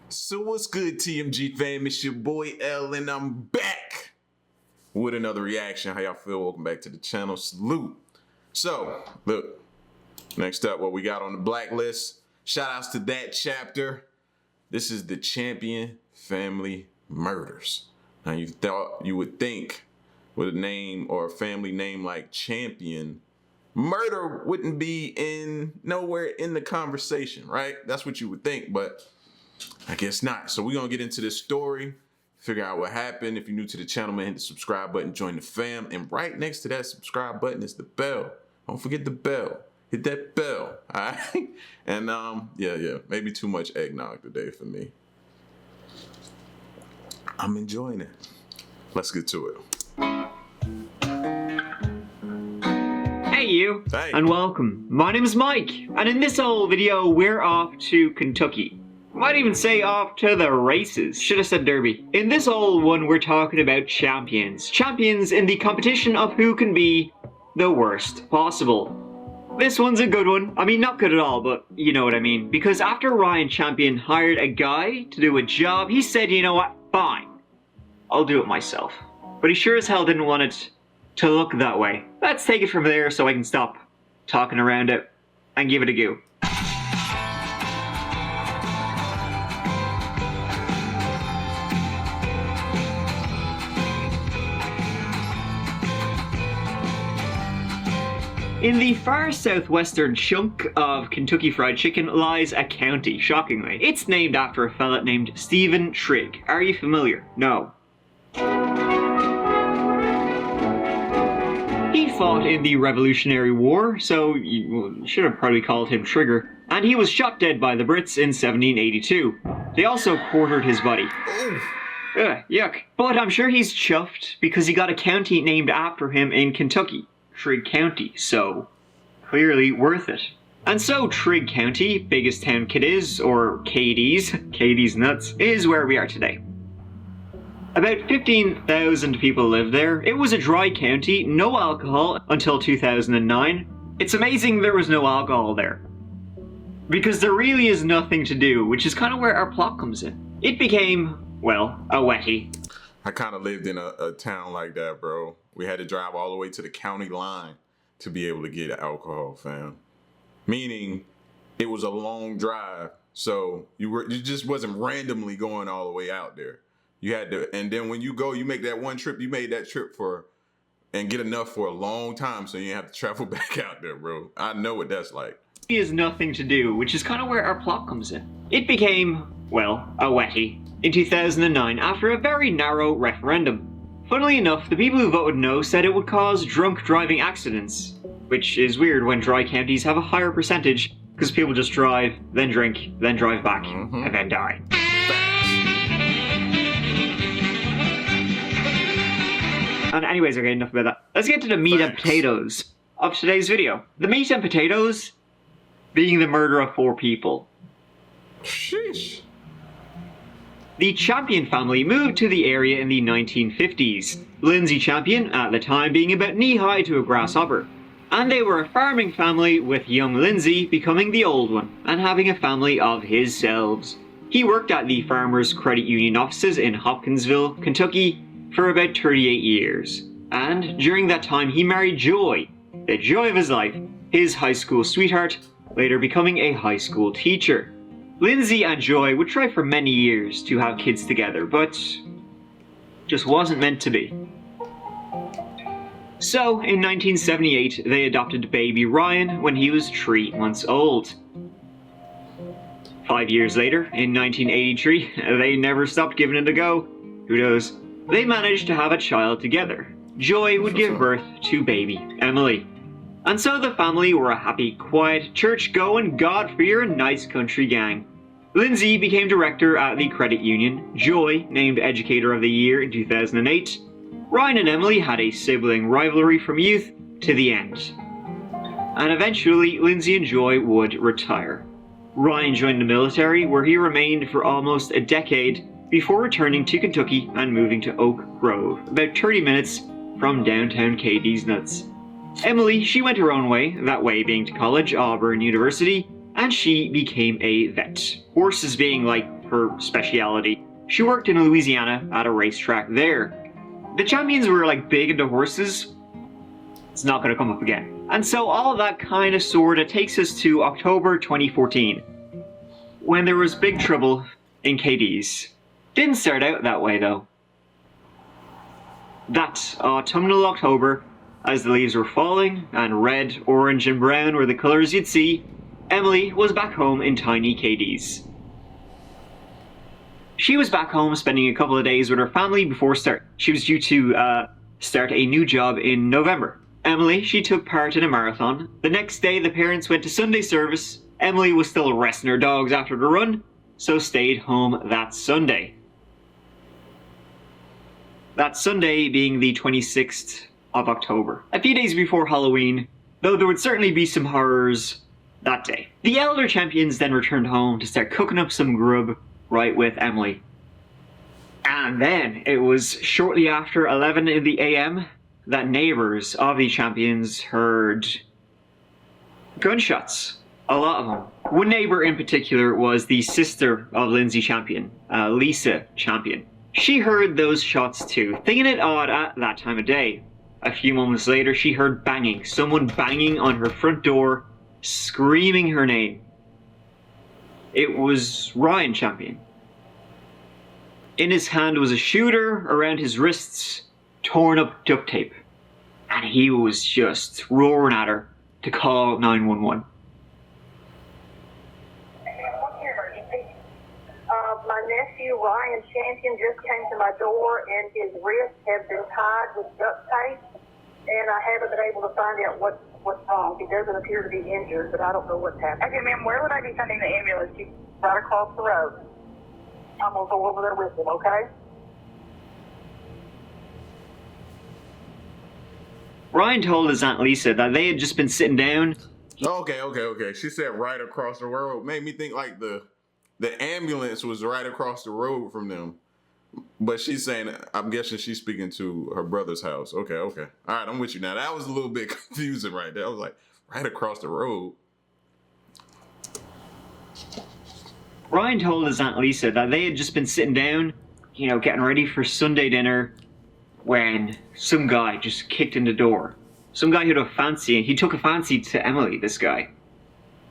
So what's good, TMG fam? It's your boy L, and I'm back with another reaction. How y'all feel? Welcome back to the channel. Salute. So, look, next up, what we got on the blacklist. Shout outs to that chapter. This is the Champion Family Murders. Now, you thought you would think with a name or a family name like Champion, murder wouldn't be nowhere in the conversation, right? That's what you would think, but I guess not. So we're going to get into this story, figure out what happened. If you're new to the channel, man, hit the subscribe button, join the fam. And right next to that subscribe button is the bell. Don't forget the bell. Hit that bell, all right? And yeah, maybe too much eggnog today for me. I'm enjoying it. Let's get to it. Hey you, Hey. and welcome. My name is Mike, and in this whole video, we're off to Kentucky. Might even say off to the races. Should have said derby. In this old one, we're talking about champions. Champions in the competition of who can be the worst possible. This one's a good one. I mean, not good at all, but you know what I mean. Because after Ryan Champion hired a guy to do a job, he said, you know what, fine, I'll do it myself. But he sure as hell didn't want it to look that way. Let's take it from there so I can stop talking around it and give it a go. In the far southwestern chunk of Kentucky Fried Chicken lies a county, shockingly. It's named after a fella named Stephen Trigg. Are you familiar? No. He fought in the Revolutionary War, so you should have probably called him Trigger. And he was shot dead by the Brits in 1782. They also quartered his body. Ugh, yuck. But I'm sure he's chuffed because he got a county named after him in Kentucky. Trigg County, so clearly worth it. And so Trigg County, biggest town Cadiz, or Katie's nuts, is where we are today. About 15,000 people live there. It was a dry county, no alcohol until 2009. It's amazing there was no alcohol there, because there really is nothing to do, which is kind of where our plot comes in. It became, well, a wetty. I kind of lived in a town like that, bro. We had to drive all the way to the county line to be able to get alcohol, fam. Meaning, it was a long drive, so you just wasn't randomly going all the way out there. You had to, and then when you go, you make that one trip. You made that trip and get enough for a long time, so you didn't have to travel back out there, bro. I know what that's like. There is nothing to do, which is kind of where our plot comes in. It became, well, a wetty in 2009 after a very narrow referendum. Funnily enough, the people who voted no said it would cause drunk driving accidents, which is weird when dry counties have a higher percentage because people just drive, then drink, then drive back, and then die. And anyways, okay, enough about that. Let's get to the meat and potatoes of today's video. The meat and potatoes being the murder of 4 people. Sheesh. The Champion family moved to the area in the 1950s, Lindsay Champion at the time being about knee-high to a grasshopper. And they were a farming family, with young Lindsay becoming the old one and having a family of his selves. He worked at the Farmers Credit Union offices in Hopkinsville, Kentucky for about 38 years. And during that time he married Joy, the joy of his life, his high school sweetheart, later becoming a high school teacher. Lindsay and Joy would try for many years to have kids together, but just wasn't meant to be. So, in 1978, they adopted baby Ryan when he was 3 months old. 5 years later, in 1983, they never stopped giving it a go. Who knows? They managed to have a child together. Joy would give birth to baby Emily. And so the family were a happy, quiet, church-going, God-fearing, nice country gang. Lindsay became director at the credit union, Joy named Educator of the Year in 2008. Ryan and Emily had a sibling rivalry from youth to the end. And eventually, Lindsay and Joy would retire. Ryan joined the military, where he remained for almost a decade before returning to Kentucky and moving to Oak Grove, about 30 minutes from downtown Katie's nuts. Emily, she went her own way, that way being to college, Auburn University, and she became a vet. Horses being like her speciality. She worked in Louisiana at a racetrack there. The champions were like big into horses. It's not going to come up again. And so all of that kind of sorta takes us to October 2014, when there was big trouble in KD's. Didn't start out that way though. That autumnal October, as the leaves were falling, and red, orange, and brown were the colours you'd see, Emily was back home in tiny KD's. She was back home spending a couple of days with her family before she was due to start a new job in November. Emily, she took part in a marathon. The next day the parents went to Sunday service. Emily was still resting her dogs after the run, so stayed home that Sunday. That Sunday being the 26th of October, a few days before Halloween, though there would certainly be some horrors that day. The elder champions then returned home to start cooking up some grub right with Emily. And then it was shortly after 11 in the AM that neighbors of the champions heard gunshots. A lot of them. One neighbor in particular was the sister of Lindsay Champion, Lisa Champion. She heard those shots too, thinking it odd at that time of day. A few moments later, she heard banging, someone banging on her front door, screaming her name. It was Ryan Champion. In his hand was a shooter, around his wrists, torn up duct tape. And he was just roaring at her to call 911. My nephew Ryan Champion just came to my door and his wrists have been tied with duct tape, and I haven't been able to find out what's wrong. He doesn't appear to be injured, but I don't know what's happened. Okay, ma'am, where would I be sending the ambulance? He's right across the road. I'm going to go over there with him, okay? Ryan told his Aunt Lisa that they had just been sitting down. Okay. She said right across the road. Made me think like the ambulance was right across the road from them. But she's saying, I'm guessing she's speaking to her brother's house. Okay. All right, I'm with you now. That was a little bit confusing right there. I was like, right across the road. Ryan told his Aunt Lisa that they had just been sitting down, getting ready for Sunday dinner, when some guy just kicked in the door. Some guy who took a fancy to Emily, this guy.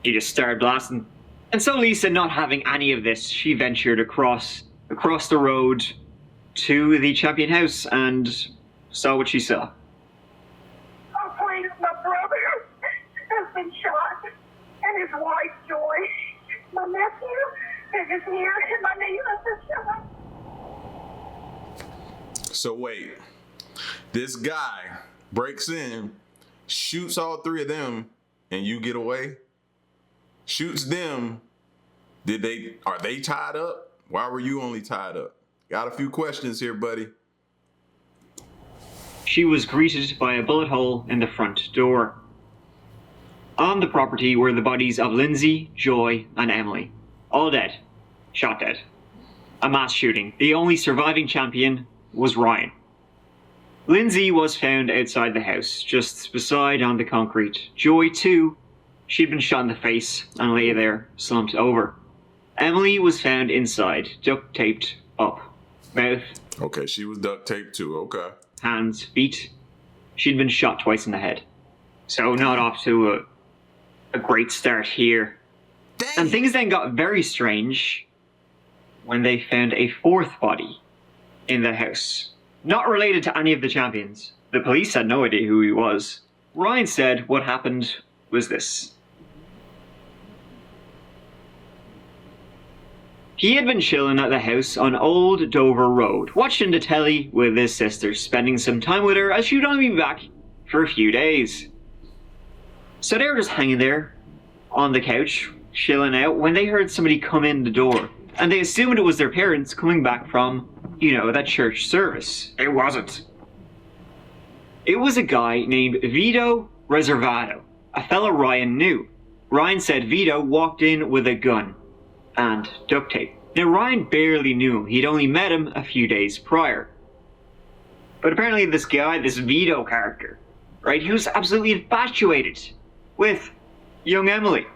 He just started blasting. And so Lisa, not having any of this, she ventured across the road to the champion house and saw what she saw. Oh, please, my brother has been shot, and his wife, Joy. My nephew is here, and my niece is shot. So wait, this guy breaks in, shoots all three of them, and you get away? Shoots them. Are they tied up? Why were you only tied up? Got a few questions here, buddy. She was greeted by a bullet hole in the front door. On the property were the bodies of Lindsay, Joy, and Emily. All dead. Shot dead. A mass shooting. The only surviving champion was Ryan. Lindsay was found outside the house, just beside on the concrete. Joy, too. She'd been shot in the face and lay there, slumped over. Emily was found inside, duct taped up. Mouth. Okay, she was duct taped too, okay. Hands, feet. She'd been shot twice in the head. So not off to a great start here. Dang. And things then got very strange when they found a fourth body in the house. Not related to any of the champions. The police had no idea who he was. Ryan said what happened was this. He had been chilling at the house on Old Dover Road, watching the telly with his sister, spending some time with her as she would only be back for a few days. So they were just hanging there on the couch, chilling out, when they heard somebody come in the door. And they assumed it was their parents coming back from, that church service. It wasn't. It was a guy named Vito Reservato, a fellow Ryan knew. Ryan said Vito walked in with a gun and duct tape. Now Ryan barely knew him. He'd only met him a few days prior. But apparently this guy, this Vito character, right, he was absolutely infatuated with young Emily.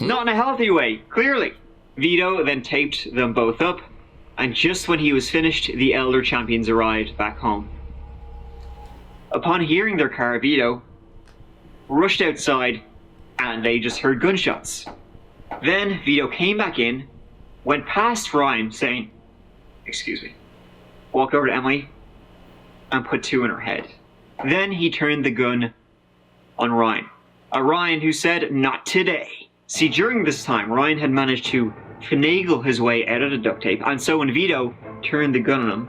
Not in a healthy way, clearly. Vito then taped them both up, and just when he was finished, the elder champions arrived back home. Upon hearing their car, Vito rushed outside, and they just heard gunshots. Then Vito came back in, went past Ryan saying, "Excuse me," walked over to Emily and put 2 in her head. Then he turned the gun on Ryan. A Ryan who said, "Not today." See, during this time, Ryan had managed to finagle his way out of the duct tape, and so when Vito turned the gun on him,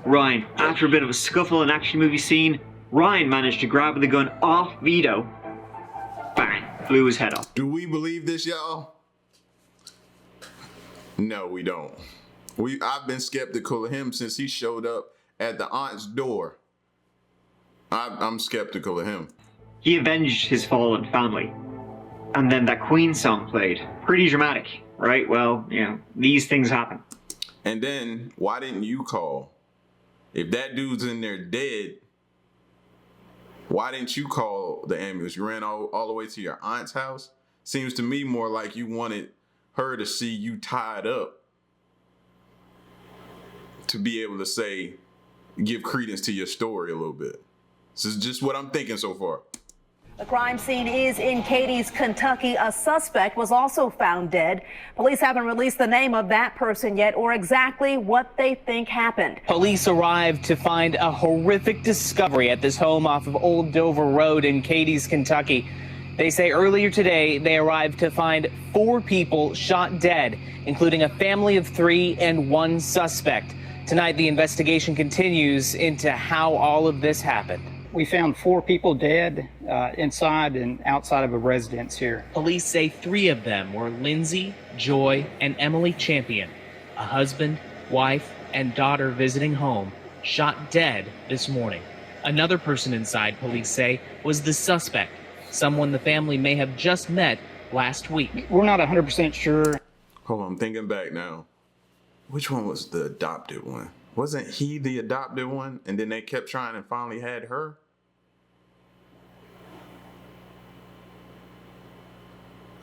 Ryan, after a bit of a scuffle and action movie scene, Ryan managed to grab the gun off Vito. Bang, blew his head off. Do we believe this, y'all? No, we don't. I've been skeptical of him since he showed up at the aunt's door. I'm skeptical of him. He avenged his fallen family. And then that Queen song played. Pretty dramatic, right? Well, these things happen. And then, why didn't you call? If that dude's in there dead, why didn't you call the ambulance? You ran all the way to your aunt's house? Seems to me more like you wanted her to see you tied up to be able to give credence to your story a little bit. This is just what I'm thinking so far. The crime scene is in Cadiz, Kentucky. A suspect was also found dead. Police haven't released the name of that person yet or exactly what they think happened. Police arrived to find a horrific discovery at this home off of Old Dover Road in Cadiz, Kentucky. They say earlier today they arrived to find 4 people shot dead, including a family of 3 and 1 suspect. Tonight, the investigation continues into how all of this happened. We found 4 people dead inside and outside of a residence here. Police say 3 of them were Lindsay, Joy, and Emily Champion, a husband, wife, and daughter visiting home, shot dead this morning. Another person inside, police say, was the suspect, someone the family may have just met last week. We're not 100% sure. Hold on, I'm thinking back now. Which one was the adopted one? Wasn't he the adopted one? And then they kept trying and finally had her?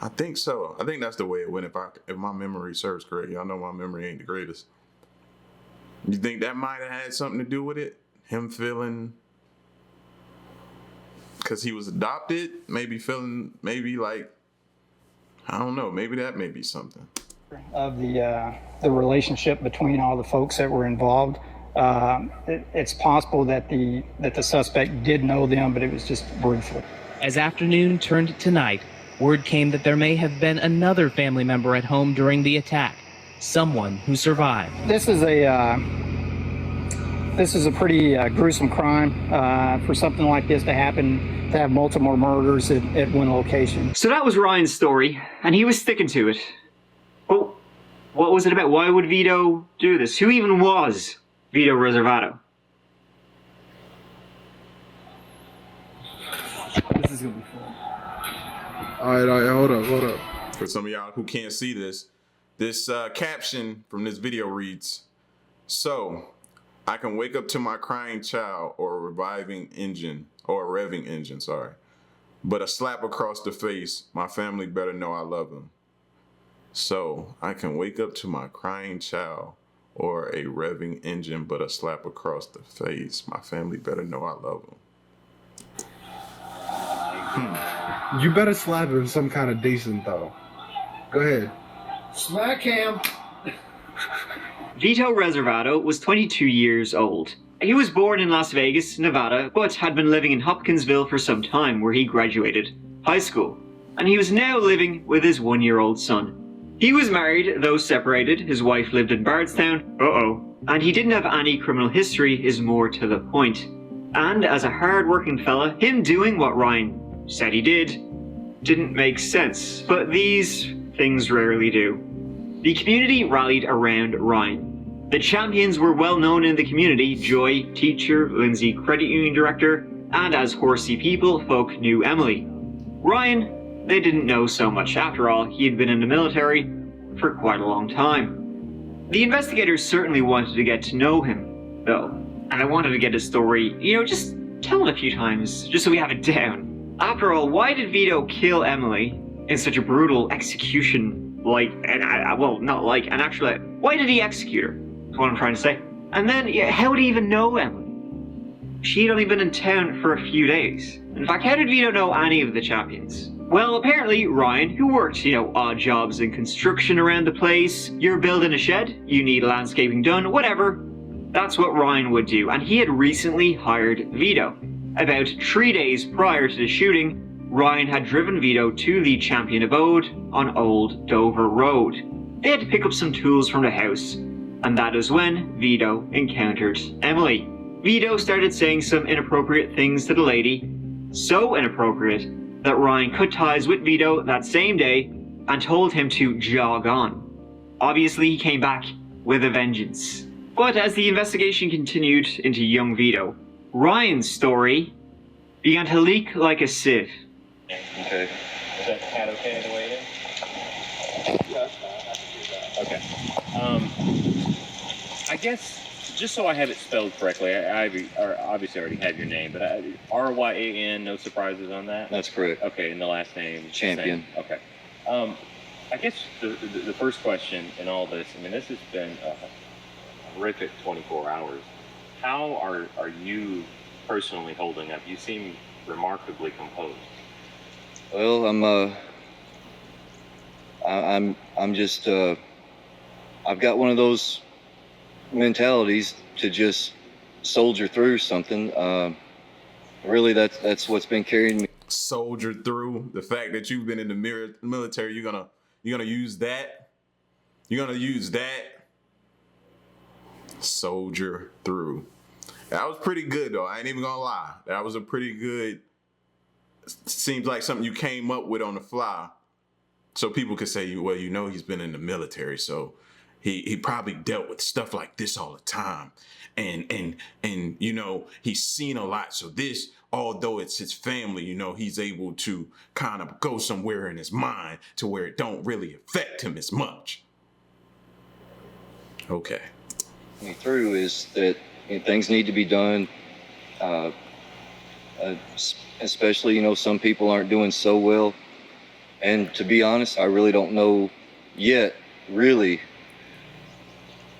I think so. I think that's the way it went if my memory serves correct. Y'all know my memory ain't the greatest. You think that might have had something to do with it? Him feeling, because he was adopted, maybe feeling, I don't know, maybe that may be something. Of the relationship between all the folks that were involved. It's possible that the suspect did know them, but it was just briefly. As afternoon turned to night, word came that there may have been another family member at home during the attack, someone who survived. This is a pretty gruesome crime for something like this to happen, to have multiple murders at one location. So that was Ryan's story, and he was sticking to it. But what was it about? Why would Vito do this? Who even was Vito Reservato? This is gonna be fun. All right, hold up. For some of y'all who can't see this caption from this video reads, "So, I can wake up to my crying child or a revving engine, but a slap across the face, my family better know I love them. So, I can wake up to my crying child or a revving engine, but a slap across the face, my family better know I love them." You better slap him some kind of decent though. Go ahead. Smack him. Vito Reservato was 22 years old. He was born in Las Vegas, Nevada, but had been living in Hopkinsville for some time where he graduated high school. And he was now living with his 1-year-old son. He was married, though separated. His wife lived in Bardstown. And he didn't have any criminal history is more to the point. And as a hard-working fella, him doing what Ryan said he didn't make sense. But these things rarely do. The community rallied around Ryan. The champions were well known in the community. Joy, teacher, Lindsay, credit union director, and as horsey people, folk knew Emily. Ryan, they didn't know so much. After all, he had been in the military for quite a long time. The investigators certainly wanted to get to know him, though. And I wanted to get his story, just tell it a few times, just so we have it down. After all, why did Vito kill Emily in such a brutal execution And actually, why did he execute her? That's what I'm trying to say. And then, how would he even know Emily? She'd only been in town for a few days. In fact, how did Vito know any of the champions? Well, apparently Ryan, who worked, odd jobs in construction around the place. You're building a shed, you need landscaping done, whatever. That's what Ryan would do, and he had recently hired Vito. About 3 days prior to the shooting, Ryan had driven Vito to the champion abode on Old Dover Road. They had to pick up some tools from the house, and that is when Vito encountered Emily. Vito started saying some inappropriate things to the lady, so inappropriate that Ryan cut ties with Vito that same day and told him to jog on. Obviously, he came back with a vengeance. But as the investigation continued into young Vito, Ryan's story began to leak like a sieve. Okay. Is that cat okay the way it is? Okay. I guess, just so I have it spelled correctly, I obviously already have your name, but R-Y-A-N, no surprises on that? That's correct. Okay, and the last name? Champion. Okay. I guess the first question in all this, I mean, this has been a horrific 24 hours. How are you personally holding up? You seem remarkably composed. Well, I'm just, I've got one of those mentalities to just soldier through something. Really, that's what's been carrying me. Soldier through. The fact that you've been in the military, you're gonna use that. You're gonna use that. Soldier through. That was pretty good though. I ain't even gonna lie. That was a pretty good. Seems like something you came up with on the fly, so people could say, well, he's been in the military, so he probably dealt with stuff like this all the time, and he's seen a lot. So this, although it's his family, he's able to kind of go somewhere in his mind to where it don't really affect him as much. Okay. Me through is that things need to be done. Especially, some people aren't doing so well. And to be honest, I really don't know yet, really,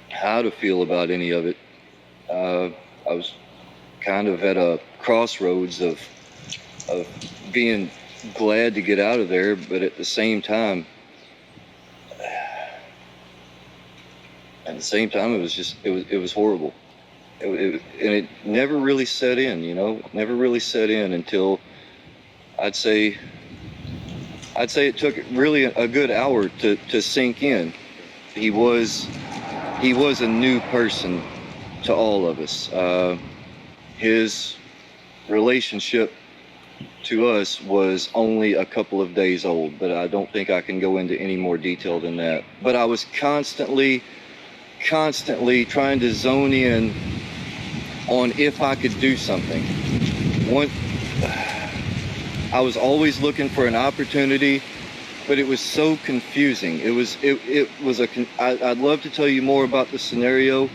how to feel about any of it. I was kind of at a crossroads of being glad to get out of there, but at the same time, it was horrible. And it never really set in, never really set in until I'd say it took really a good hour to sink in. He was a new person to all of us. His relationship to us was only a couple of days old, but I don't think I can go into any more detail than that. But I was constantly trying to zone in on if I could do something. I was always looking for an opportunity, but it was so confusing. I'd love to tell you more about the scenario,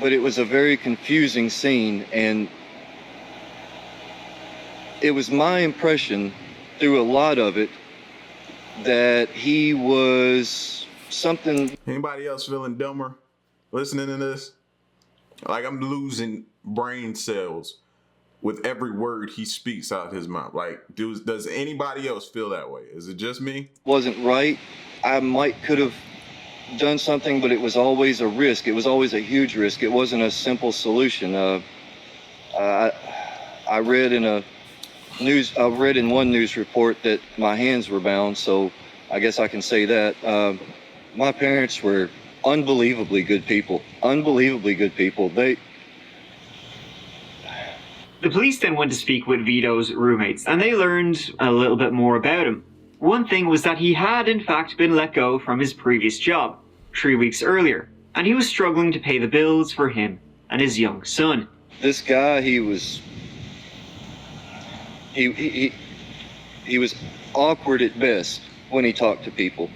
but it was a very confusing scene, and it was my impression through a lot of it that he was something. Anybody else feeling dumber listening to this? Like, I'm losing brain cells with every word he speaks out his mouth. Like, does anybody else feel that way? Is it just me? Wasn't right. I could have done something, but it was always a risk. It was always a huge risk. It wasn't a simple solution. I read in one news report that my hands were bound, so I guess I can say that. My parents were unbelievably good people. The police then went to speak with Vito's roommates, and they learned a little bit more about him. One thing was that he had in fact been let go from his previous job 3 weeks earlier, and he was struggling to pay the bills for him and his young son. This guy, he was awkward at best when he talked to people.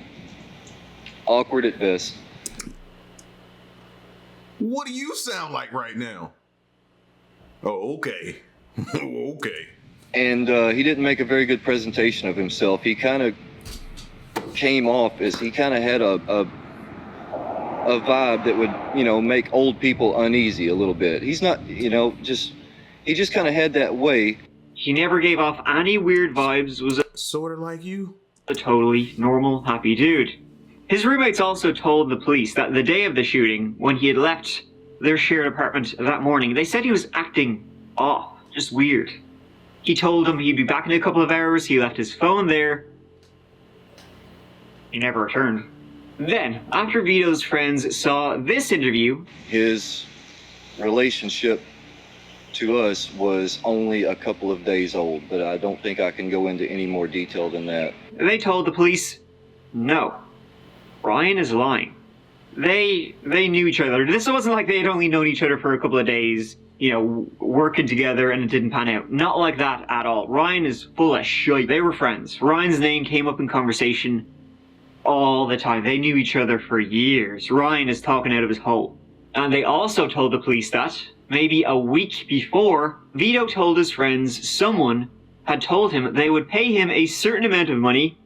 Awkward at best. What do you sound like right now? Oh, okay. Okay. And he didn't make a very good presentation of himself. He kind of came off as he kind of had a vibe that would, you know, make old people uneasy a little bit. He's not, you know, he just kind of had that way. He never gave off any weird vibes, was Sort of like you. a totally normal, happy dude. His roommates also told the police that the day of the shooting, when he had left their shared apartment that morning, they said he was acting off, just weird. He told them he'd be back in a couple of hours, he left his phone there. He never returned. Then, after Vito's friends saw this interview, His relationship to us was only a couple of days old, but I don't think I can go into any more detail than that. they told the police, no, Ryan is lying. They knew each other. This wasn't like they had only known each other for a couple of days, you know, working together and it didn't pan out. Not like that at all. Ryan is full of shit. They were friends. Ryan's name came up in conversation all the time. They knew each other for years. Ryan is talking out of his hole. And they also told the police that, maybe a week before, Vito told his friends someone had told him they would pay him a certain amount of money,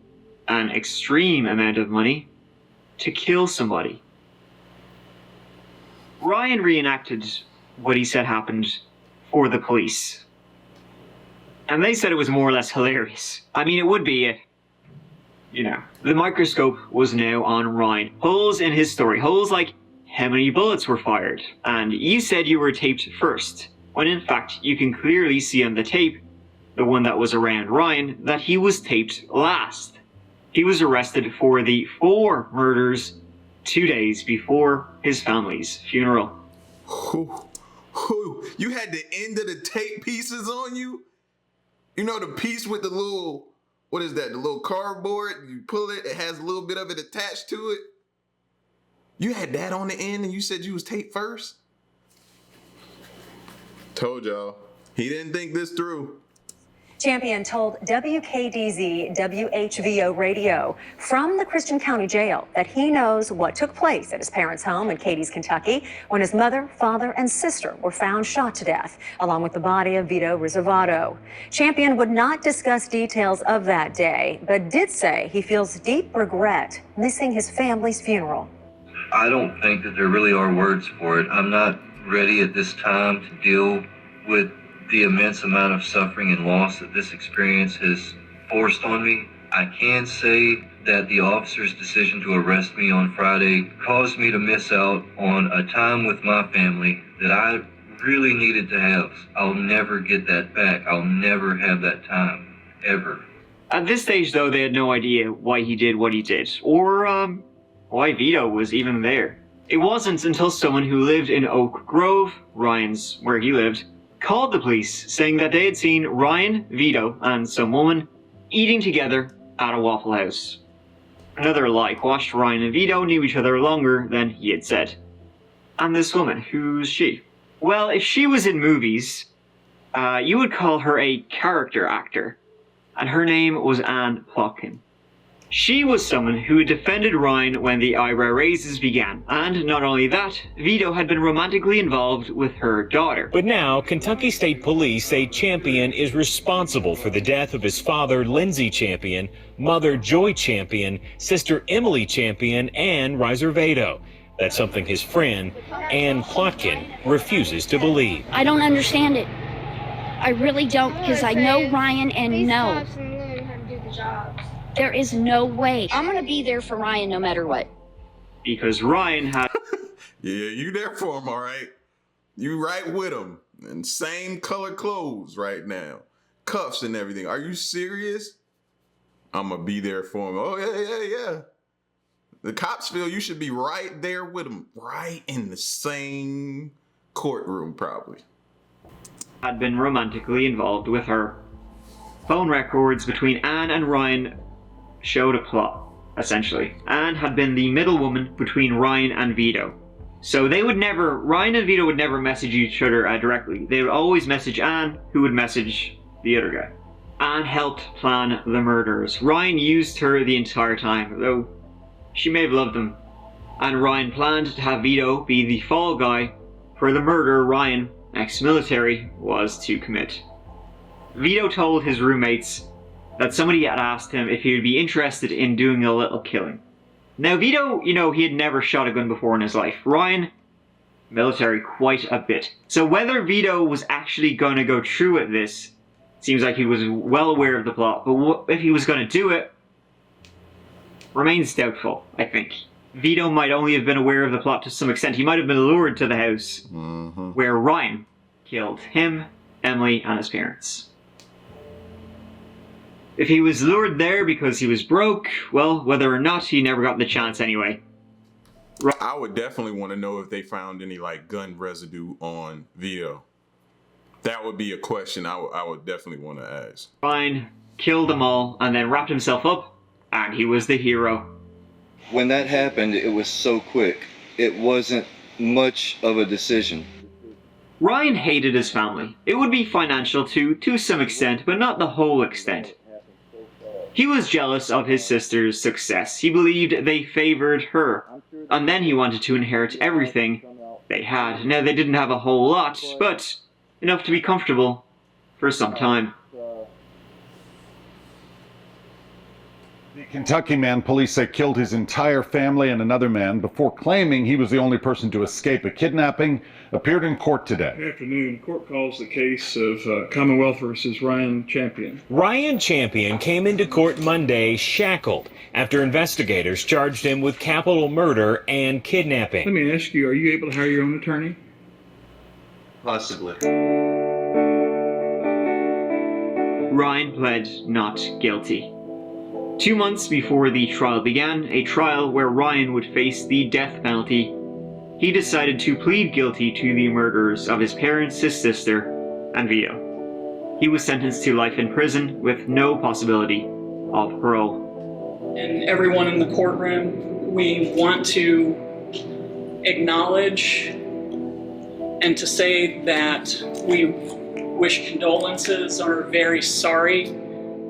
an extreme amount of money, to kill somebody. Ryan reenacted what he said happened for the police. And they said it was more or less hilarious. I mean, it would be if, you know, the microscope was now on Ryan. Holes in his story. Holes like how many bullets were fired. And you said you were taped first, when in fact you can clearly see on the tape, the one that was around Ryan, that he was taped last. He was arrested for the 4 murders 2 days before his family's funeral. You had the end of the tape pieces on you? You know the piece with the little, what is that, the little cardboard? You pull it, it has a little bit of it attached to it. You had that on the end and you said you was taped first? Told y'all. He didn't think this through. Champion told WKDZ WHVO radio from the Christian County Jail that he knows what took place at his parents' home in Cadiz, Kentucky, when his mother, father, and sister were found shot to death, along with the body of Vito Rizzavato. Champion would not discuss details of that day, but did say he feels deep regret missing his family's funeral. I don't think that there really are words for it. I'm not ready at this time to deal with the immense amount of suffering and loss that this experience has forced on me. I can say that the officer's decision to arrest me on Friday caused me to miss out on a time with my family that I really needed to have. I'll never get that back. I'll never have that time, ever. At this stage, though, they had no idea why he did what he did, or why Vito was even there. It wasn't until someone who lived in Oak Grove, Ryan's where he lived, called the police saying that they had seen Ryan, Vito, and some woman eating together at a Waffle House. Another lie quashed. Ryan and Vito knew each other longer than he had said. And this woman, who's she? Well, if she was in movies, you would call her a character actor, and her name was Anne Plotkin. She was someone who defended Ryan when the eyebrow raises began, and not only that, Vito had been romantically involved with her daughter. But now, Kentucky State Police say Champion is responsible for the death of his father, Lindsey Champion, mother, Joy Champion, sister, Emily Champion, and Riser Vito. That's something his friend, Ann Plotkin, refuses to believe. I don't understand it. I really don't, because I know Ryan and know. There is no way. I'm going to be there for Ryan no matter what. Because Ryan had... Yeah, you there for him, all right? You right with him. And same color clothes right now. Cuffs and everything. Are you serious? I'm going to be there for him. Oh, yeah. The cops feel you should be right there with him. Right in the same courtroom, probably. Had been romantically involved with her. Phone records between Anne and Ryan showed a plot, essentially. Anne had been the middlewoman between Ryan and Vito. So Ryan and Vito would never message each other directly. They would always message Anne, who would message the other guy. Anne helped plan the murders. Ryan used her the entire time, though she may have loved him. And Ryan planned to have Vito be the fall guy for the murder Ryan, ex-military, was to commit. Vito told his roommates that somebody had asked him if he would be interested in doing a little killing. Now, Vito, he had never shot a gun before in his life. Ryan, military quite a bit. So whether Vito was actually going to go through with this, seems like he was well aware of the plot, but if he was going to do it, remains doubtful, I think. Vito might only have been aware of the plot to some extent. He might have been lured to the house where Ryan killed him, Emily, and his parents. If he was lured there because he was broke, well, whether or not, he never got the chance anyway. I would definitely want to know if they found any gun residue on Vito. That would be a question I would definitely want to ask. Ryan killed them all and then wrapped himself up, and he was the hero. When that happened, it was so quick. It wasn't much of a decision. Ryan hated his family. It would be financial to some extent, but not the whole extent. He was jealous of his sister's success. He believed they favored her, and then he wanted to inherit everything they had. Now, they didn't have a whole lot, but enough to be comfortable for some time. The Kentucky man, police say, killed his entire family and another man before claiming he was the only person to escape a kidnapping, appeared in court today. Good afternoon. Court calls the case of Commonwealth versus Ryan Champion. Ryan Champion came into court Monday shackled after investigators charged him with capital murder and kidnapping. Let me ask you, are you able to hire your own attorney? Possibly. Ryan pled not guilty. 2 months before the trial began, a trial where Ryan would face the death penalty, he decided to plead guilty to the murders of his parents, his sister, and Vito. He was sentenced to life in prison with no possibility of parole. And everyone in the courtroom, we want to acknowledge and to say that we wish condolences, are very sorry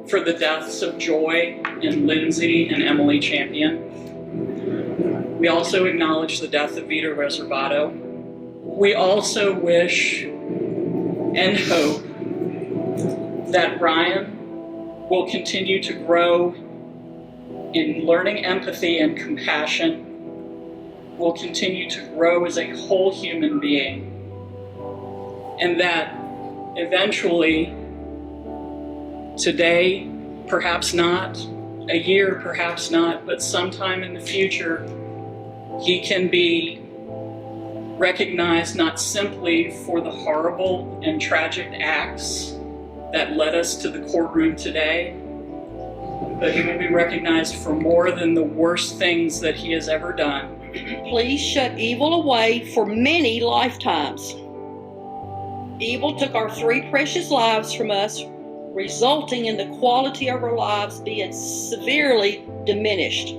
for the deaths of Joy and Lindsay and Emily Champion. We also acknowledge the death of Vito Reservato. We also wish and hope that Ryan will continue to grow in learning empathy and compassion, will continue to grow as a whole human being, and that eventually, today, perhaps not, a year, perhaps not, but sometime in the future, he can be recognized not simply for the horrible and tragic acts that led us to the courtroom today, but he will be recognized for more than the worst things that he has ever done. Please shut evil away for many lifetimes. Evil took our 3 precious lives from us, resulting in the quality of our lives being severely diminished.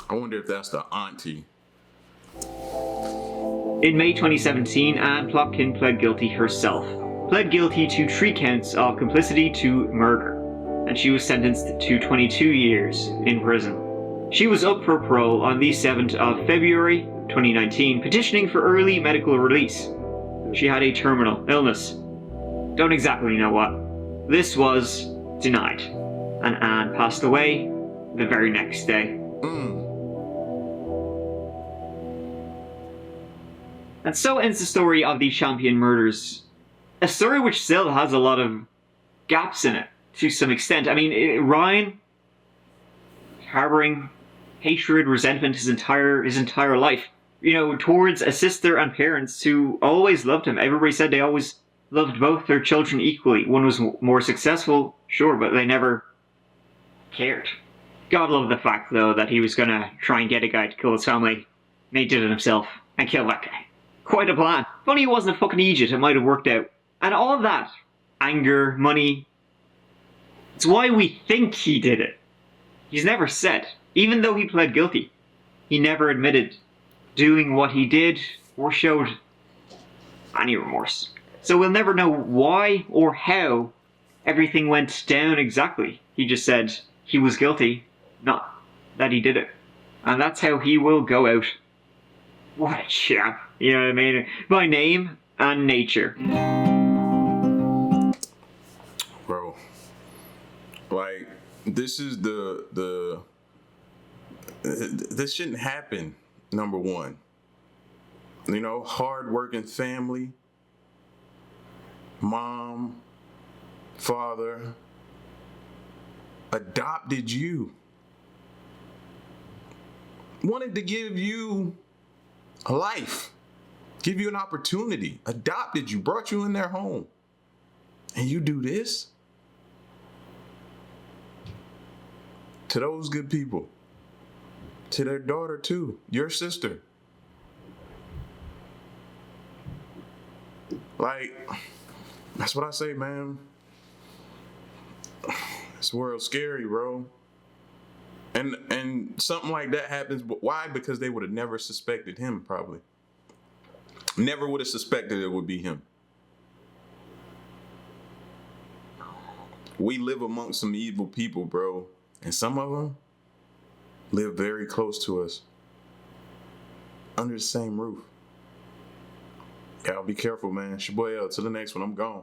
I wonder if that's the auntie. In May 2017, Anne Plotkin pled guilty herself. Pled guilty to 3 counts of complicity to murder, and she was sentenced to 22 years in prison. She was up for parole on the 7th of February 2019, petitioning for early medical release. She had a terminal illness. Don't exactly know what. This was denied, and Anne passed away the very next day. And so ends the story of the Champion murders. A story which still has a lot of gaps in it, to some extent. I mean, Ryan, harboring hatred, resentment his entire life, towards a sister and parents who always loved him. Everybody said they always loved both their children equally. One was more successful, sure, but they never cared. God love the fact, though, that he was going to try and get a guy to kill his family, and he did it himself, and kill that guy. Quite a plan. Funny he wasn't a fucking idiot, it might have worked out. And all of that, anger, money, it's why we think he did it. He's never said, even though he pled guilty, he never admitted doing what he did or showed any remorse. So we'll never know why or how everything went down exactly. He just said he was guilty, not that he did it. And that's how he will go out. What a chap. You know what I mean? By name and nature. Bro. this is this shouldn't happen. Number one, hard-working family, mom, father, adopted you, wanted to give you a life, give you an opportunity, adopted you, brought you in their home, and you do this to those good people, to their daughter too, your sister. Like, that's what I say, man. This world's scary, bro. And something like that happens, but why? Because they would have never suspected him, probably. Never would have suspected it would be him. We live amongst some evil people, bro. And some of them live very close to us. Under the same roof. Y'all be careful, man. It's your boy L. Till the next one, I'm gone.